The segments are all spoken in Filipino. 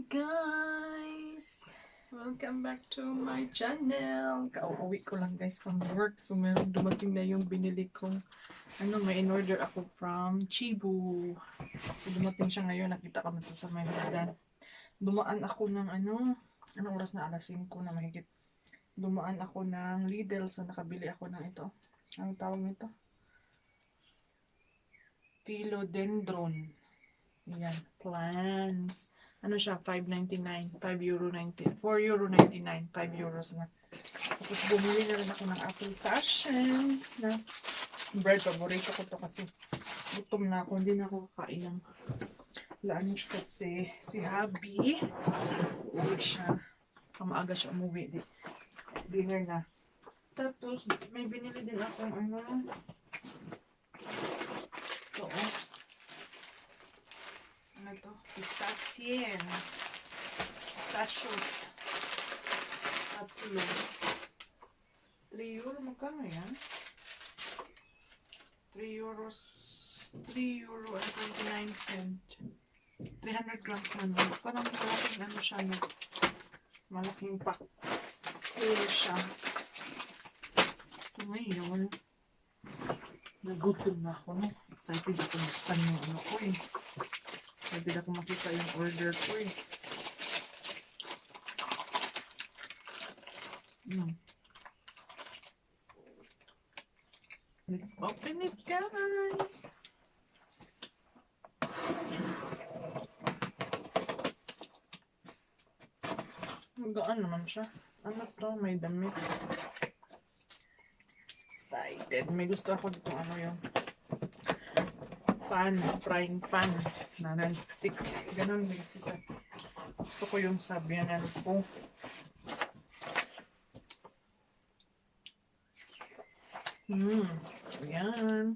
Guys! Welcome back to my channel! Kauuwi ko lang guys from work. So meron dumating na yung binili kong may in-order ako from Cebu. So dumating siya ngayon. Nakita ko na ito sa may hagdan. Dumaan ako ng anong oras na? Alas 5 na mahigit. Dumaan ako ng Lidl. So nakabili ako ng ito. Anong tawag nito? Philodendron. Ayan. Plants. Ano siya, 5.99, €5.90, €4.99, 5 euros na. Tapos bumili na rin ako ng apple fashion na bread. Paborito ko to kasi gutom na ako, hindi na ako kakain ng lunch kasi si Habi uwi siya. Kamaaga siya umuwi, dinner na. Tapos may binili din ako ito, pistachios. Tatlo. 3 euro, magkano yan? 3 euros, 3 euro and 29 cent. 300 grams naman. Parang malaking siya, no? Malaking pack. Full siya. So ngayon, nagutom na ako, no? Excited ako buksan yung ko eh. Hindi na ako makita yung order ko eh. Let's open it, guys! Magaan naman siya. Ano to? May damit. Excited. May gusto ako dito yung pan, frying pan na non-stick. Ganon din siya. Gusto ko yung sabyanan ko. Ayan.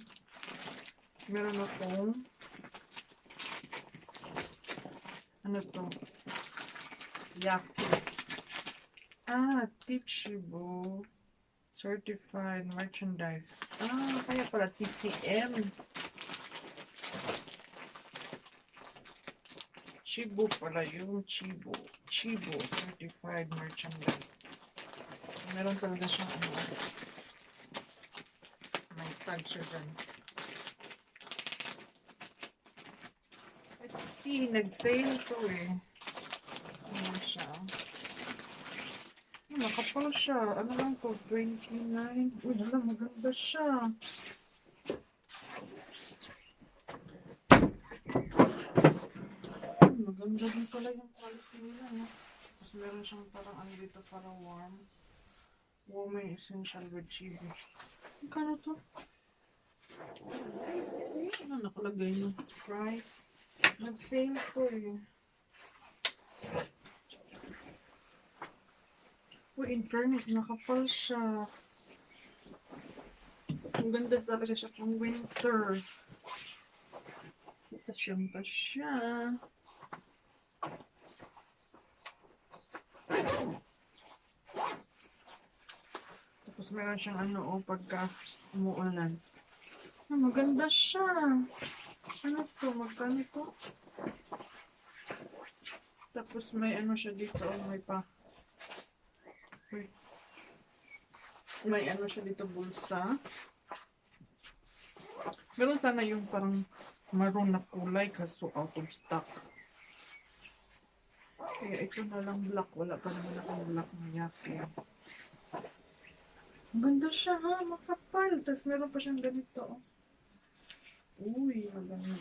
Meron akong to? Yaki. Teachable Certified Merchandise. Kaya pala TCM. Cebu pala yung Cebu Certified Merchandise. Meron talaga siyang may tag siya dyan. Let's see, nag-sale to eh. Ano siya? Nakapal siya. Ano lang to? 29. Uy, maganda siya. Maganda din pala yung quality nila, no? Tapos meron siyang parang dito para warm. Warming essential with Cebu. Magkano to? Ano nakalagay yung price? Nag-sale ko eh. Uy, in fairness, nakapal siya. Ang ganda talaga siya pang winter. Tas siya. Tapos meron siyang pagka umuulan. Maganda siya. Ano to? Magkano to? Tapos may siya dito. May siya dito bulsa. Meron sana yung parang maroon na kulay kaso out of stock. Kaya ito na lang black. Wala pa naman akong black na yaki. Ganda siya ha, makapal. Tapos meron pa siyang ganito. Uy, maganda.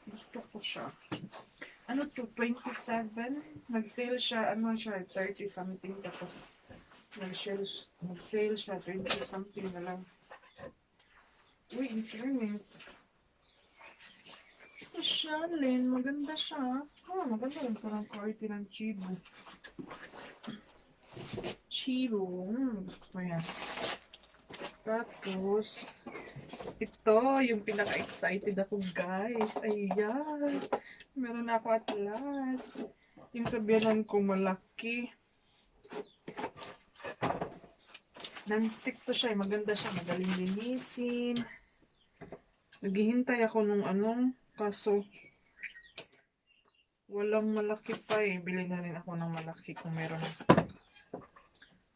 Gusto ko siya. Ano to, 27? Nag-sale siya, 30 something. Tapos nag-sale siya, 20 something na lang. Uy, in fairness. Sa Shalin, maganda siya. Maganda rin parang quality ng Cebu. Gusto ko yan. Tapos, ito, yung pinaka-excited ako, guys. Ayan. Meron ako at last. Yung sabyanan ko malaki. Non-stick to siya. Maganda siya. Magaling linisin. Naghihintay ako nung kaso Walang malaki pa eh. Bili na rin ako ng malaki kung meron ng stock.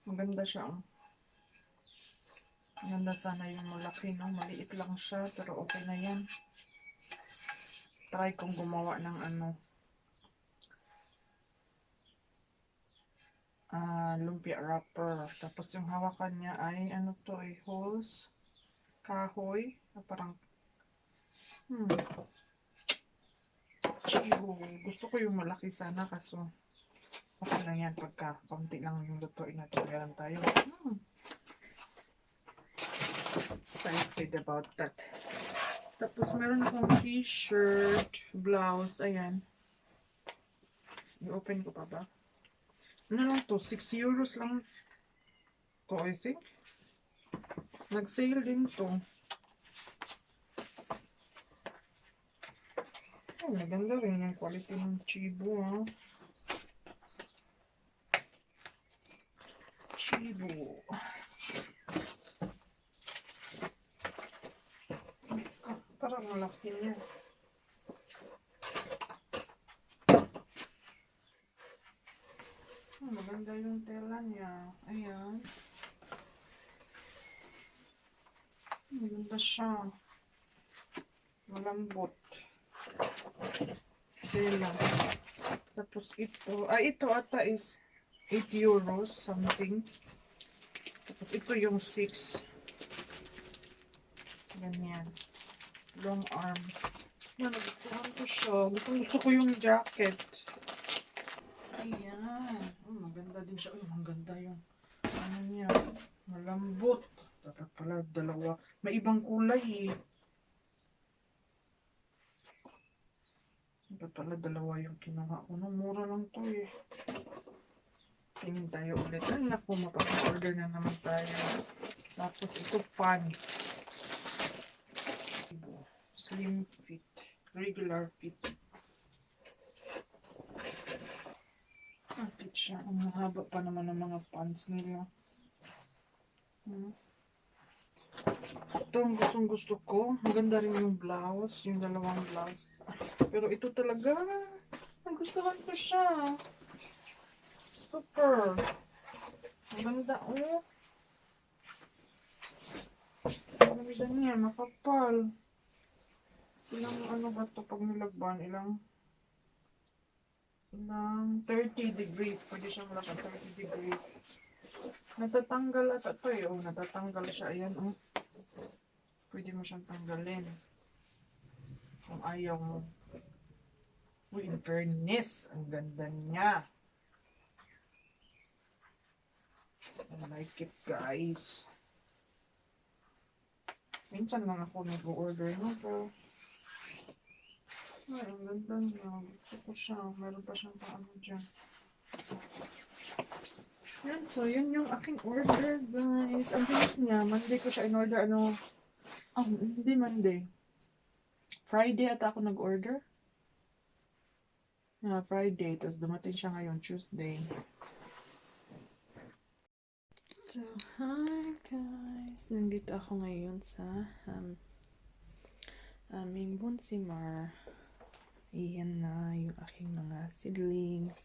Maganda siya. Oh. Maganda sana yung malaki, no? Maliit lang siya, pero okay na yan. Try kong gumawa ng ano. Lumpia wrapper. Tapos yung hawakan niya ay ano to ay holes. Kahoy. Parang chibo. Gusto ko yung malaki sana kaso okay lang yan pagka kaunti lang yung lutuin natin. Meron tayo. Excited about that. Tapos meron akong t-shirt, blouse. Ayan. I-open ko pa ba? Ano lang to? 6 euros lang to, I think. Nag-sale din to. Oh, maganda rin yung quality ng chibo, ha. Chibo. Parang malaki niya. Maganda yung tela niya. Ayan. Maganda siya. Malambot. Tela. Tapos ito. Ito ata is 8 euros something. Tapos ito yung 6. Ganyan. Long arms. Yan, nagustuhan ko siya. Gusto ko yung jacket. Ayan. Maganda din siya. Maganda yung ano niya. Malambot. Dapat pala dalawa. May ibang kulay eh. Dapat pala dalawa yung kinuha ko. Mura lang to eh. Tingin tayo ulit. Ay naku, mapapag-order na naman tayo. Tapos ito pants. Slim fit. Regular fit. Fit siya. Ang mahaba pa naman ng mga pants nila. Ito ang gustong-gusto ko. Maganda rin yung blouse. Yung dalawang blouse. Pero ito talaga. Ang gustuhan ko siya. Super. Maganda. Oh. Maganda niya. Makapal. Ilang ano ba ito pag nilagban? Ilang 30 degrees. Pwede siyang laban 30 degrees. Natatanggal ata ito eh. Oh, natatanggal siya. Ayan oh. Pwede mo siyang tanggalin. Kung ayaw mo. Uy, in fairness. Ang ganda niya. I like it, guys. Minsan lang ako nag-order no, pero ay, ang ganda niya. Gusto ko siya. Meron pa siyang paano dyan. Yan, so yun yung aking order, guys. Ang bilis niya. Monday ko siya in-order. Hindi Monday. Friday ata ako nag-order. Friday. Tapos dumating siya ngayon, Tuesday. So, hi guys. Nandito ako ngayon sa aming Bunsimar. Iyan na yung aking mga seedlings.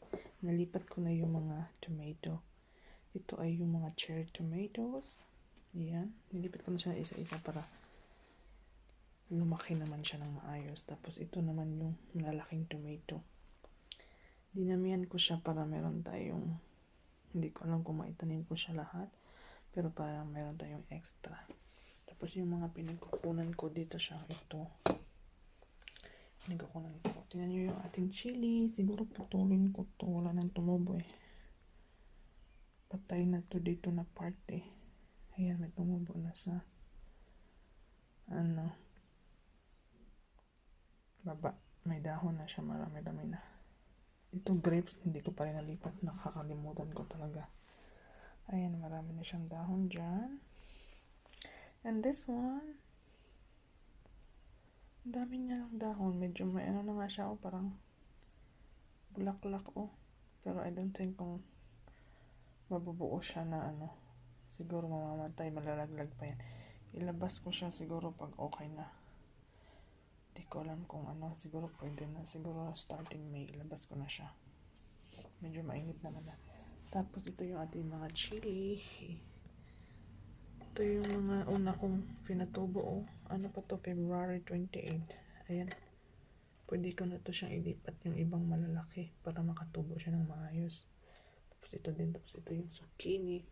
Nalipat ko na yung mga tomato. Ito ay yung mga cherry tomatoes. Iyan. Nilipat ko na siya isa-isa para lumaki naman siya ng maayos. Tapos ito naman yung malalaking tomato. Dinamihan ko siya para meron tayong, hindi ko alam kung maitanim ko siya lahat. Pero para meron tayong extra. Tapos yung mga pinagkukunan ko dito siya. Ito. Pinagkukunan ko. Tingnan nyo yung ating chili. Siguro putulin ko to. Wala nang tumubo eh. Patay na to dito na parte. Ayan, may tumubo na sa baba. May dahon na siya. Marami-dami na. Ito grapes, hindi ko pa rin nalipat. Nakakalimutan ko talaga. Ayan, marami na siyang dahon dyan. And this one, dami niya ng dahon. Medyo may ano na nga siya, parang bulaklak, Pero I don't think kung mabubuo siya na siguro mamamatay, malalaglag pa yan. Ilabas ko siya siguro pag okay na. Hindi ko alam kung ano. Siguro pwede na. Siguro starting May, ilabas ko na siya. Medyo mainit naman na. Tapos ito yung ating mga chili. Ito yung mga una kong pinatubo. Oh. Ano pa to? February 28. Ayan. Pwede ko na to siyang ilipat yung ibang malalaki para makatubo siya ng maayos. Tapos ito din. Tapos ito yung zucchini.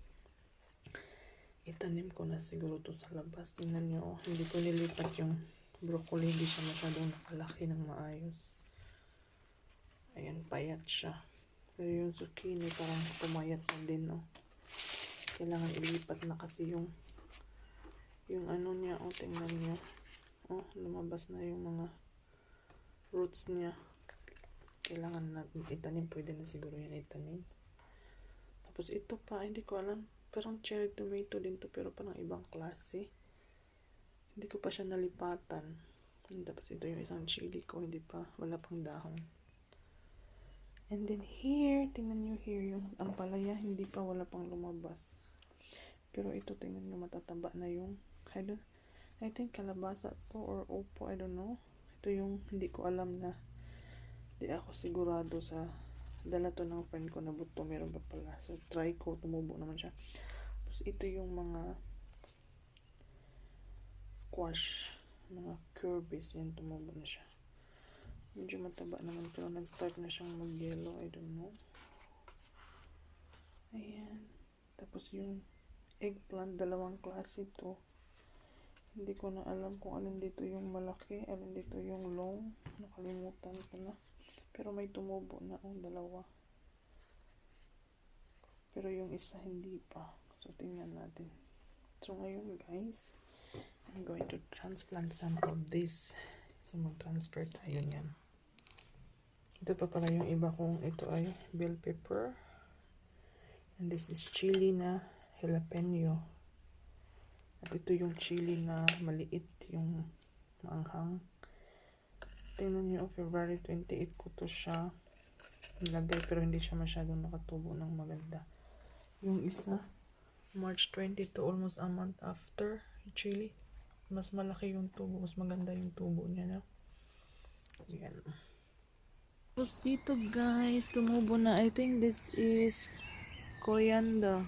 Itanim ko na siguro to sa labas. Tingnan nyo. Oh. Hindi ko nilipat yung broccoli. Hindi siya masyadong nakalaki ng maayos. Ayan. Payat siya. Pero yung zucchini parang pumayat na din. Oh. Kailangan ilipat na kasi yung ano niya. Oh, tingnan nyo. Oh, lumabas na yung mga roots niya. Kailangan natin itanim. Pwede na siguro yan itanim. Tapos ito pa, hindi ko alam. Parang cherry tomato din to, pero parang ibang klase. Hindi ko pa siya nalipatan. Tapos ito yung isang chili ko. Hindi pa, wala pang dahon. And then here, tingnan nyo here, yung ampalaya, hindi pa, wala pang lumabas. Pero ito, tingnan nyo, matataba na yung, I think kalabasa to or opo, I don't know. Ito yung hindi ko alam na di ako sigurado sa dala to ng friend ko na buto, meron pa pala. So try ko, tumubo naman siya. Tapos ito yung mga squash, mga curbis, yan tumubo na siya. Medyo mataba naman pero nag-start na siyang mag-yellow, I don't know. Ayan. Tapos yung eggplant, dalawang klase to. Hindi ko na alam kung alin dito yung malaki, alin dito yung long. Nakalimutan ko na. Pero may tumubo na ang dalawa. Pero yung isa hindi pa. So, tingnan natin. So, ngayon guys, I'm going to transplant some of this. So, mag-transfer tayo niyan. Ito pa pala yung iba kong, ito ay bell pepper. And this is chili na jalapeno. At ito yung chili na maliit, yung maanghang. Tingnan nyo, February 28 ko to siya nilagay, pero hindi siya masyadong nakatubo ng maganda. Yung isa, March 22, almost a month after, yung chili. Mas malaki yung tubo, mas maganda yung tubo niya na. Yan. Tapos dito guys, tumubo na. I think this is coriander.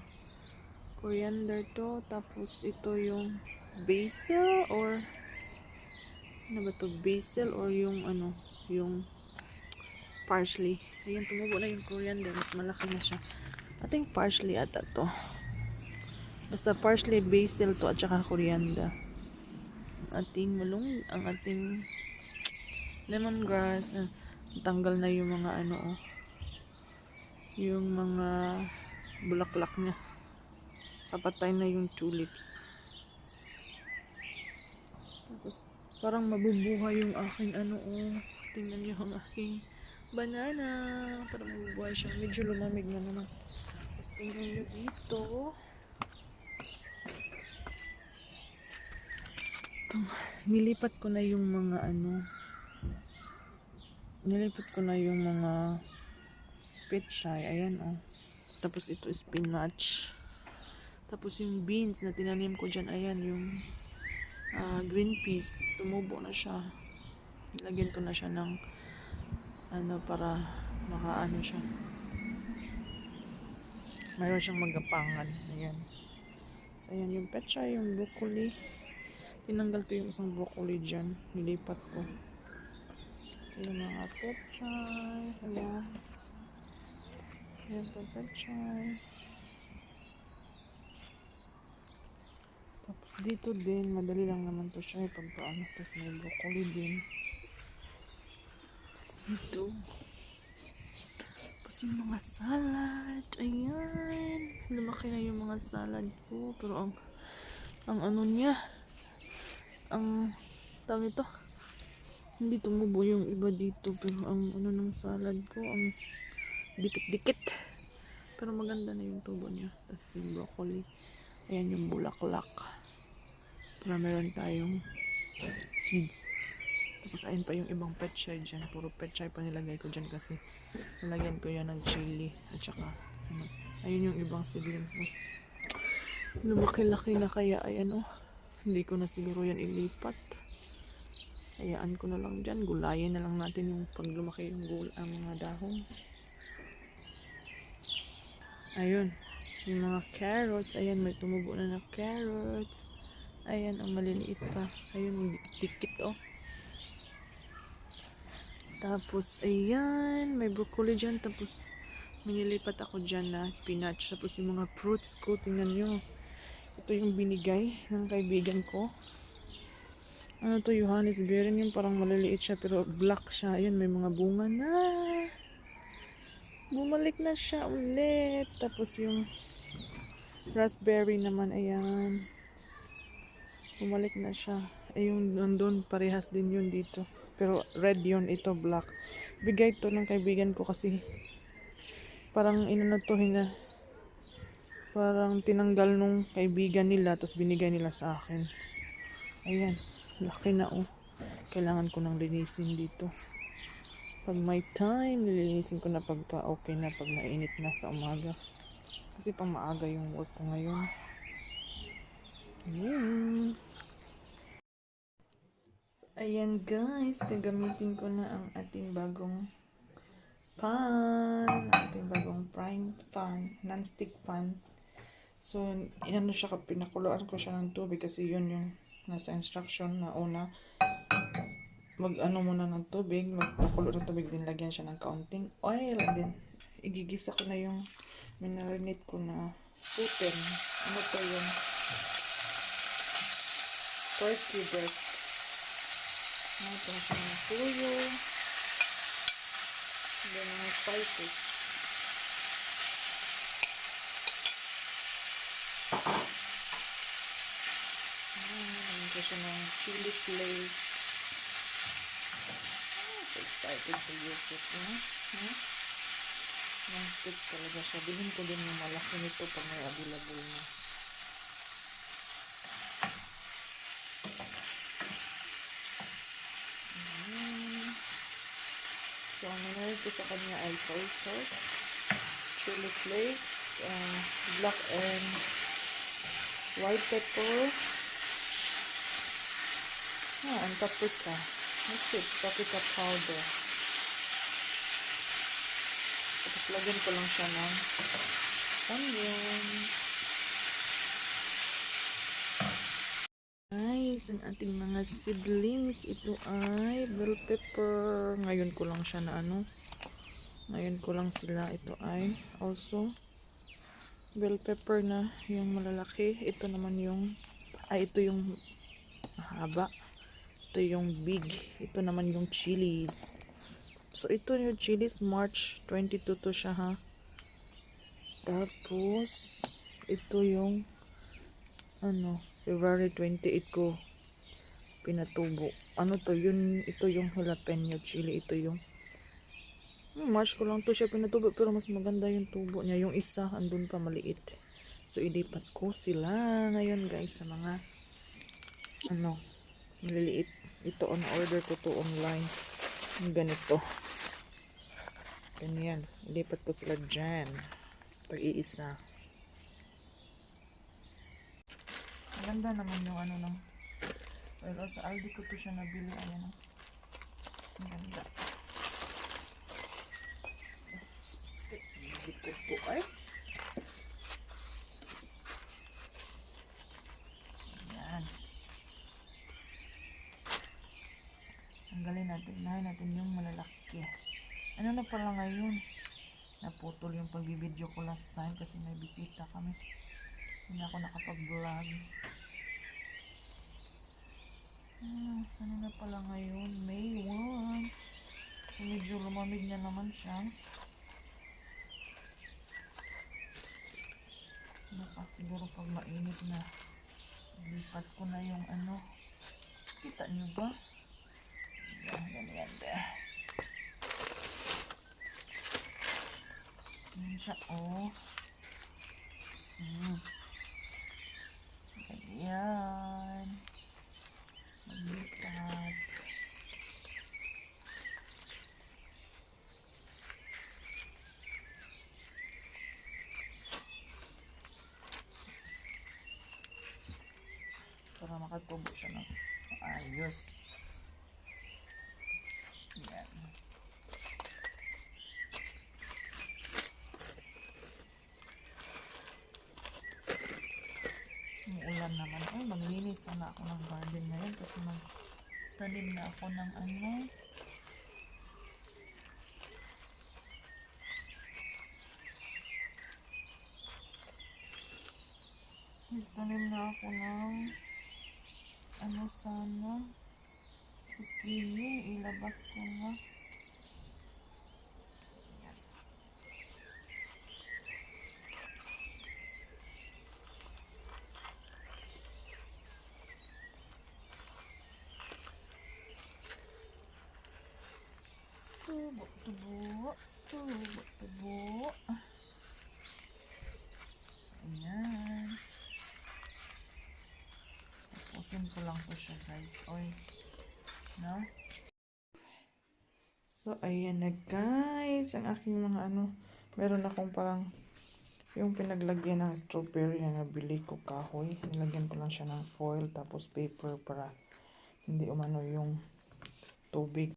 Coriander to. Tapos ito yung basil or ano ba to? Basil or yung ano, yung parsley. Ayan, tumubo na yung coriander. Mas malaki na siya. I think parsley ata to. Basta parsley, basil to at saka coriander. Ang ating lemongrass. Tanggal na yung mga ano, oh. Yung mga bulaklak niya. Papatay na yung tulips. Tapos, parang mabubuhay yung aking ano, oh. Tingnan niyo ang aking banana. Parang mabubuhay siya. Medyo lumamig na naman. Tapos, tingnan niyo dito. Nilipat ko na yung mga ano. Nilipat ko na yung mga pechay. Ayan, oh. Tapos, ito spinach. Tapos yung beans na tinanim ko dyan, ayan, yung green peas, tumubo na siya. Nilagyan ko na siya ng ano, para makaano siya. Mayroon siyang magapangan. Ayan. So, ayan yung pechay, yung broccoli. Tinanggal ko yung isang broccoli dyan. Nilipat ko. Ito yung mga pechay. Ayan. Ayan po pechay. Tapos dito din, madali lang naman to siya ipagpaano. Tapos may broccoli din. Tapos dito. Tapos yung mga salad. Ayan. Lumaki na yung mga salad ko. Pero ang ano niya, ang tawag ito, hindi tumubo yung iba dito. Pero ang ano ng salad ko, ang dikit-dikit. Pero maganda na yung tubo niya. Tapos yung broccoli. Ayan yung bulaklak. Para meron tayong seeds. Tapos ayun pa yung ibang pechay dyan. Puro pechay pa nilagay ko dyan kasi nalagyan ko yan ng chili. At saka ayun yung ibang seedlings. Lumaki-laki na kaya ayan, oh. Hindi ko na siguro yan ilipat. Hayaan ko na lang dyan. Gulayin na lang natin yung pag lumaki yung ang mga dahon. Ayun. Yung mga carrots. Ayan, may tumubo na na carrots. Ayan, ang maliliit pa. Ayun, yung dikit oh. Tapos, ayan, may broccoli dyan. Tapos, manilipat ako dyan na spinach. Tapos, yung mga fruits ko, tingnan nyo. Ito yung binigay ng kaibigan ko. Ano to, Johannesburg, yung parang maliliit siya pero black siya. Ayun, may mga bunga na. Bumalik na siya ulit. Tapos yung raspberry naman, ayan. Bumalik na siya. Ayun, nandun, parehas din yun dito. Pero red yun, ito black. Bigay to ng kaibigan ko kasi parang inano to parang tinanggal nung kaibigan nila tapos binigay nila sa akin. Ayan. Laki na oh. Kailangan ko nang linisin dito. Pag may time, nilinisin ko na pagka okay na, pag mainit na sa umaga. Kasi pang maaga yung work ko ngayon. So, ayan guys, gagamitin ko na ang ating bagong pan. Ating bagong frying pan, non-stick pan. So, inano siya, pinakuluan ko siya ng tubig kasi yun yung nasa instruction na una. Mag-ano muna ng tubig, magpakulo ng tubig, din lagyan siya ng kaunting oil, and then igigisa ko na yung minarinate ko na putin. Ano to yung turkey breast. Ano to siya ng tuyo, and then mga spices. Lagyan ko siya ng chili flakes. Excited to use it, non-stick talaga siya. Bilhin ko din yung malaki nito pag may available na. So, ang nangyari ko sa kanya ay soy sauce, chili flakes, black and white pepper, and paprika. That's it, paprika powder. Tapos lagyan ko lang siya ng onion. Guys, ang ating mga seedlings, ito ay bell pepper. Ngayon ko lang siya na ngayon ko lang sila, ito ay also bell pepper na yung malalaki. Ito naman yung, ito yung haba. Ito yung big. Ito naman yung chilies. So, ito yung chilies. March 22 to siya, ha. Tapos, ito yung February 28 ko pinatubo. Ano to? Ito yung jalapeno chili. Ito yung March ko lang to siya pinatubo. Pero mas maganda yung tubo niya. Yung isa, andun pa maliit. So, ilipat ko sila ngayon, guys, sa mga maliliit. Ito on order ko to online. Ganito. Ganyan. Ilipat ko sila dyan. Pag-iisa. Maganda naman yung no. Pero sa Aldi ko to siya nabili. Ayan. Ang ganda. Dikit po ay. Tanggalin natin. Unahin natin yung malalaki. Ano na pala ngayon? Naputol yung pagbibideo ko last time kasi may bisita kami. Hindi ako nakapag-vlog. Ano na pala ngayon? May 1. So medyo lumamig na naman siya. Baka siguro pag mainit na, lipat ko na yung Kita nyo ba? Ganyan ba? Yan siya, oh. Ganyan. Maglipat. Para makatubo siya ng ayos. umuulan naman. Ay, maglinis sana ako ng garden ngayon kasi magtanim na ako ng ano. Magtanim na ako ng ano sana. Zucchini. Ilabas ko na. Tubo. Ayan. Tapusin ko lang po siya, guys. Oy. No? So, ayan na, guys. Ang aking mga ano. Meron akong parang yung pinaglagyan ng strawberry na nabili ko kahoy. Nilagyan ko lang siya ng foil tapos paper para hindi umano yung tubig.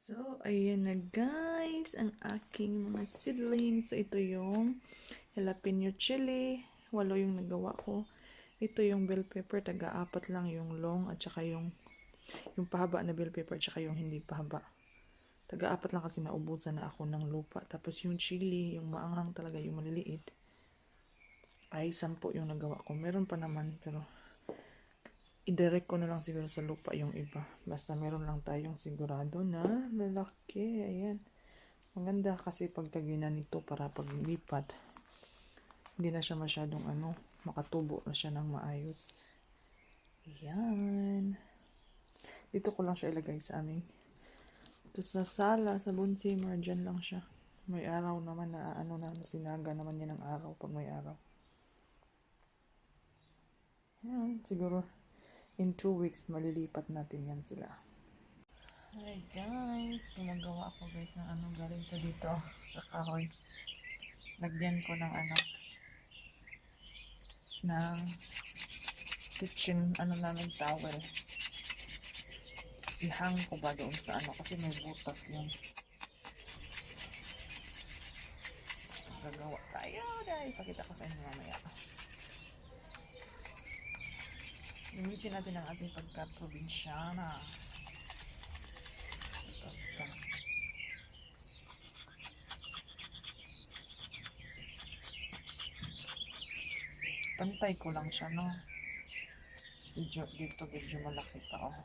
So, ayan na, guys. Ang aking mga seedlings. So, ito yung jalapeno chili. 8 yung nagawa ko. Ito yung bell pepper. Taga-4 lang yung long at saka yung pahaba na bell pepper at saka yung hindi pahaba. Taga-4 lang kasi naubusan na ako ng lupa. Tapos yung chili, yung maanghang talaga, yung maliliit, ay 10 yung nagawa ko. Meron pa naman pero i-direct ko na lang siguro sa lupa yung iba. Basta meron lang tayong sigurado na lalaki. Ayan. Maganda kasi pagtaginan nito para paglipat. Hindi na siya masyadong makatubo na siya ng maayos. Ayan. Dito ko lang siya ilagay sa amin. Ito sa sala, sa bunsimar, dyan lang siya. May araw naman na sinaga naman yan ng araw pag may araw. Ayan, siguro in 2 weeks, malilipat natin yan sila. Hi guys, gumagawa ako guys ng galing ko dito sa kahoy. Lagyan ko ng ng kitchen, namin towel. Ihang ko ba doon sa kasi may butas yun. Gagawa tayo dahil pakita ko sa inyo mamaya. Gamitin natin ang ating pagka-Probensyana. Pantay ko lang siya, no? Dito medyo malaki pa, oh.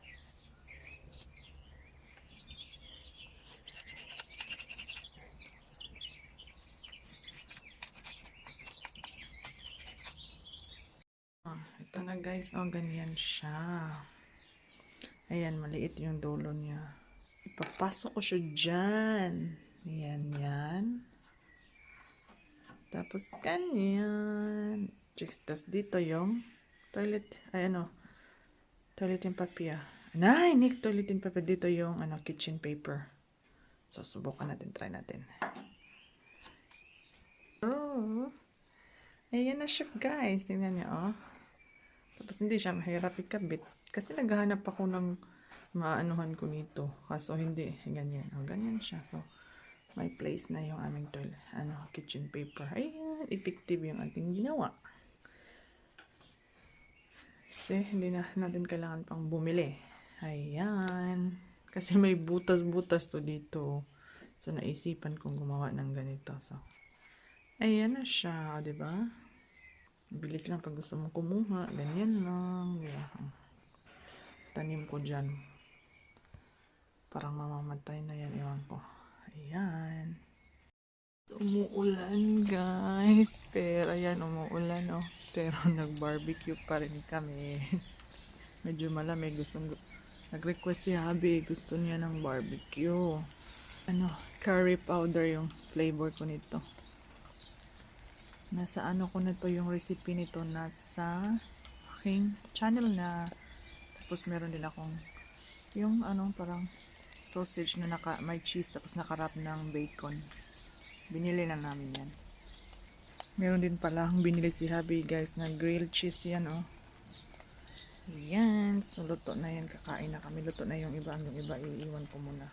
Ito na guys, oh, ganyan siya. Ayan, maliit yung dulo niya. Ipapasok ko siya dyan. Ayan, yan. Tapos, ganyan. Tapos, dito yung toilet, toilet yung papier. Nick, toilet yung papier. Dito yung, kitchen paper. So, subukan natin, try natin. Oh, ayan na siya, guys. Tingnan niyo, oh. Tapos, hindi siya mahirap ikabit. Kasi naghahanap ako ng maanuhan ko nito. Kaso, hindi. Ganyan. Oh, ganyan siya. So, may place na yung aming toilet. Kitchen paper. Ayan, effective yung ating ginawa. Kasi, hindi na natin kailangan pang bumili. Ayan. Kasi may butas-butas to dito. So, naisipan kong gumawa ng ganito. So, ayan na siya. Diba? Bilis lang pag gusto mong kumuha. Ganyan lang. Yeah. Tanim ko dyan. Parang mamamatay na yan. Ewan ko. Ayan. Umuulan, guys. Pero ayan, umuulan, oh. Pero nag-barbecue pa rin kami. Medyo malamig. Nag-request si Habi. Gusto niya ng barbecue. Curry powder yung flavor ko nito. Nasa ko na to yung recipe nito. Nasa aking channel na. Tapos meron din akong yung parang sausage na may cheese tapos nakarap ng bacon. Binili lang namin yan. Meron din pala akong binili si Habi, guys, na grilled cheese yan, oh. Yan. So, luto na yan. Kakain na kami. Luto na yung iba. Yung iba, iiwan ko muna.